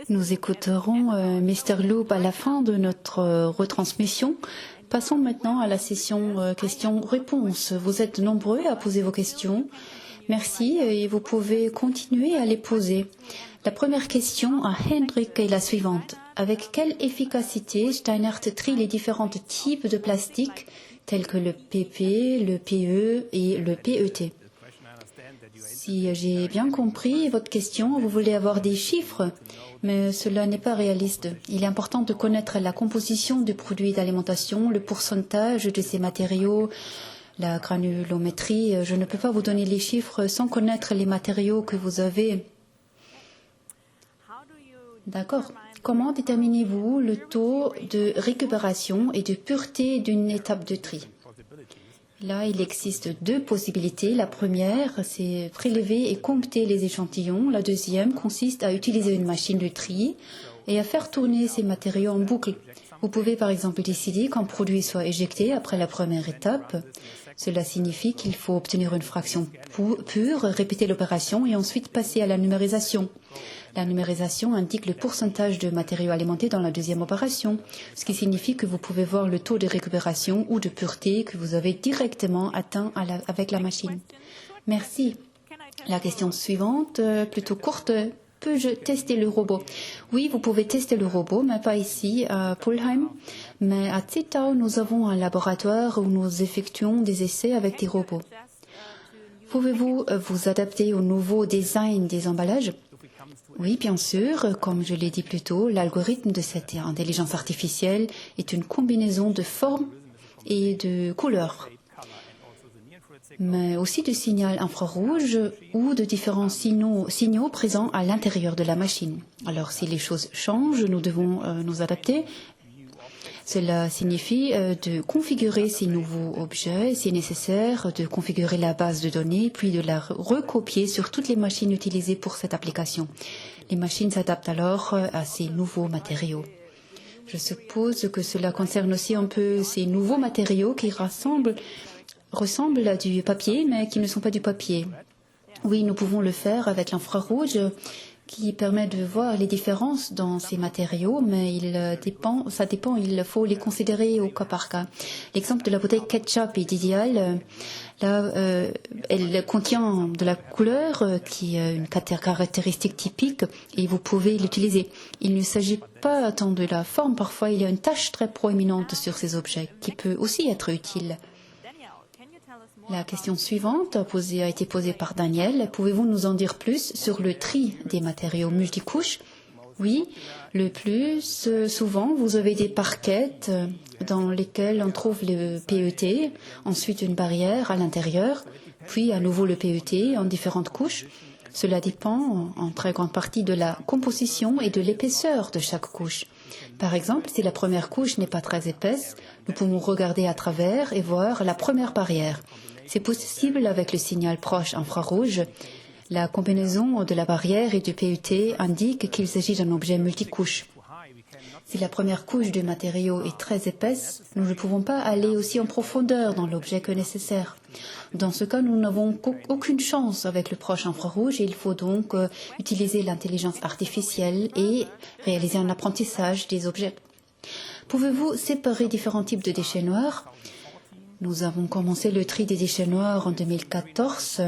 Nous écouterons Mr. Loop à la fin de notre retransmission. Passons maintenant à la session questions-réponses. Vous êtes nombreux à poser vos questions. Merci et vous pouvez continuer à les poser. La première question à Hendrik est la suivante. Avec quelle efficacité Steinert trie les différents types de plastique tels que le PP, le PE et le PET? Si j'ai bien compris votre question, vous voulez avoir des chiffres, mais cela n'est pas réaliste. Il est important de connaître la composition du produit d'alimentation, le pourcentage de ces matériaux, la granulométrie. Je ne peux pas vous donner les chiffres sans connaître les matériaux que vous avez. D'accord. Comment déterminez-vous le taux de récupération et de pureté d'une étape de tri? Là, il existe deux possibilités. La première, c'est prélever et compter les échantillons. La deuxième consiste à utiliser une machine de tri et à faire tourner ces matériaux en boucle. Vous pouvez par exemple décider qu'un produit soit éjecté après la première étape. Cela signifie qu'il faut obtenir une fraction pure, répéter l'opération et ensuite passer à la numérisation. La numérisation indique le pourcentage de matériaux alimentés dans la deuxième opération, ce qui signifie que vous pouvez voir le taux de récupération ou de pureté que vous avez directement atteint avec la machine. Merci. La question suivante, plutôt courte. Peux-je tester le robot? Oui, vous pouvez tester le robot, mais pas ici, à Pulheim. Mais à Zittau, nous avons un laboratoire où nous effectuons des essais avec des robots. Pouvez-vous vous adapter au nouveau design des emballages? Oui, bien sûr. Comme je l'ai dit plus tôt, l'algorithme de cette intelligence artificielle est une combinaison de formes et de couleurs, mais aussi de signal infrarouge ou de différents signaux présents à l'intérieur de la machine. Alors, si les choses changent, nous devons nous adapter. Cela signifie de configurer ces nouveaux objets, si nécessaire, de configurer la base de données, puis de la recopier sur toutes les machines utilisées pour cette application. Les machines s'adaptent alors à ces nouveaux matériaux. Je suppose que cela concerne aussi un peu ces nouveaux matériaux qui ressemblent à du papier, mais qui ne sont pas du papier. Oui, nous pouvons le faire avec l'infrarouge, qui permet de voir les différences dans ces matériaux, mais ça dépend, il faut les considérer au cas par cas. L'exemple de la bouteille ketchup est idéal. Là, elle contient de la couleur qui est une caractéristique typique et vous pouvez l'utiliser. Il ne s'agit pas tant de la forme, parfois il y a une tache très proéminente sur ces objets qui peut aussi être utile. La question suivante a été posée par Daniel. Pouvez-vous nous en dire plus sur le tri des matériaux multicouches? Oui, le plus souvent, vous avez des parquettes dans lesquelles on trouve le PET, ensuite une barrière à l'intérieur, puis à nouveau le PET en différentes couches. Cela dépend en très grande partie de la composition et de l'épaisseur de chaque couche. Par exemple, si la première couche n'est pas très épaisse, nous pouvons regarder à travers et voir la première barrière. C'est possible avec le signal proche infrarouge. La combinaison de la barrière et du PET indique qu'il s'agit d'un objet multicouche. Si la première couche de matériau est très épaisse, nous ne pouvons pas aller aussi en profondeur dans l'objet que nécessaire. Dans ce cas, nous n'avons aucune chance avec le proche infrarouge et il faut donc utiliser l'intelligence artificielle et réaliser un apprentissage des objets. Pouvez-vous séparer différents types de déchets noirs? Nous avons commencé le tri des déchets noirs en 2014.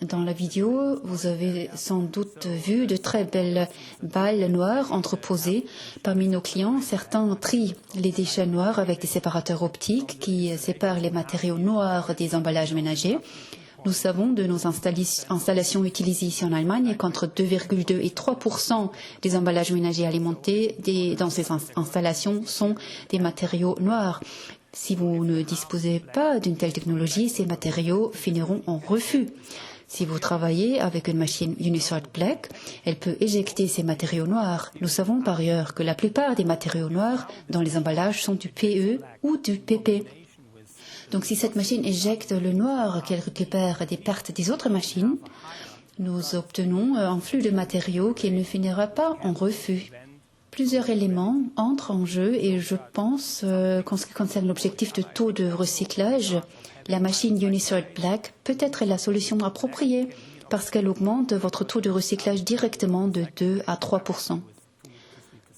Dans la vidéo, vous avez sans doute vu de très belles balles noires entreposées. Parmi nos clients, certains trient les déchets noirs avec des séparateurs optiques qui séparent les matériaux noirs des emballages ménagers. Nous savons de nos installations utilisées ici en Allemagne qu'entre 2,2 et 3% des emballages ménagers alimentés dans ces installations sont des matériaux noirs. Si vous ne disposez pas d'une telle technologie, ces matériaux finiront en refus. Si vous travaillez avec une machine Unisort Black, elle peut éjecter ces matériaux noirs. Nous savons par ailleurs que la plupart des matériaux noirs dans les emballages sont du PE ou du PP. Donc si cette machine éjecte le noir qu'elle récupère des pertes des autres machines, nous obtenons un flux de matériaux qui ne finira pas en refus. Plusieurs éléments entrent en jeu et je pense qu'en ce qui concerne l'objectif de taux de recyclage, la machine Unisort Black peut être la solution appropriée. parce qu'elle augmente votre taux de recyclage directement de 2 à 3%.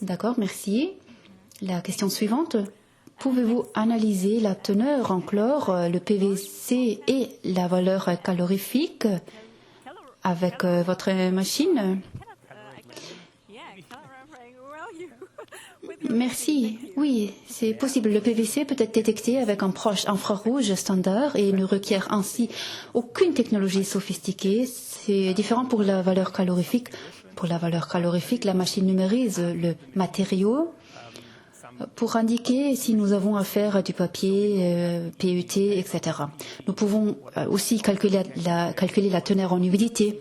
D'accord, merci. La question suivante. Pouvez-vous analyser la teneur en chlore, le PVC et la valeur calorifique avec votre machine? Merci. Oui, c'est possible. Le PVC peut être détecté avec un proche infrarouge standard et ne requiert ainsi aucune technologie sophistiquée. C'est différent pour la valeur calorifique. Pour la valeur calorifique, la machine numérise le matériau pour indiquer si nous avons affaire à du papier, PET, etc. Nous pouvons aussi calculer la teneur en humidité,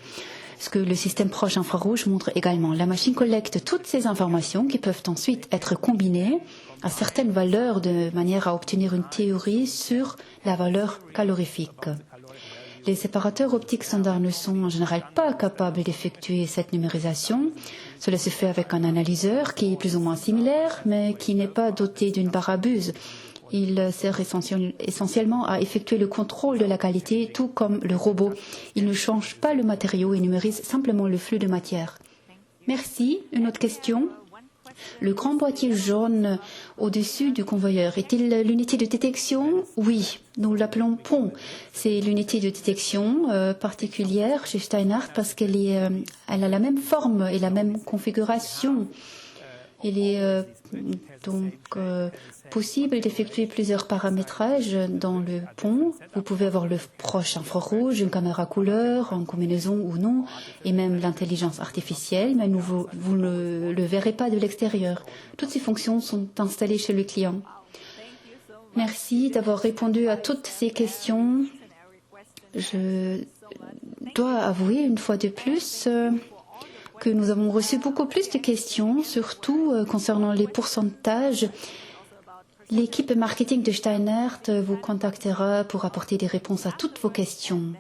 ce que le système proche infrarouge montre également. La machine collecte toutes ces informations qui peuvent ensuite être combinées à certaines valeurs de manière à obtenir une théorie sur la valeur calorifique. Les séparateurs optiques standards ne sont en général pas capables d'effectuer cette numérisation. Cela se fait avec un analyseur qui est plus ou moins similaire, mais qui n'est pas doté d'une barre à buse. Il sert essentiellement à effectuer le contrôle de la qualité, tout comme le robot. Il ne change pas le matériau et numérise simplement le flux de matière. Merci. Une autre question? Le grand boîtier jaune au-dessus du convoyeur, est-il l'unité de détection? Oui, nous l'appelons pont. C'est l'unité de détection particulière chez Steinhardt parce elle a la même forme et la même configuration. Il est donc possible d'effectuer plusieurs paramétrages dans le pont. Vous pouvez avoir le proche infrarouge, une caméra couleur, en combinaison ou non, et même l'intelligence artificielle, mais vous ne le verrez pas de l'extérieur. Toutes ces fonctions sont installées chez le client. Merci d'avoir répondu à toutes ces questions. Je dois avouer une fois de plus que nous avons reçu beaucoup plus de questions, surtout concernant les pourcentages. L'équipe marketing de Steinhardt vous contactera pour apporter des réponses à toutes vos questions.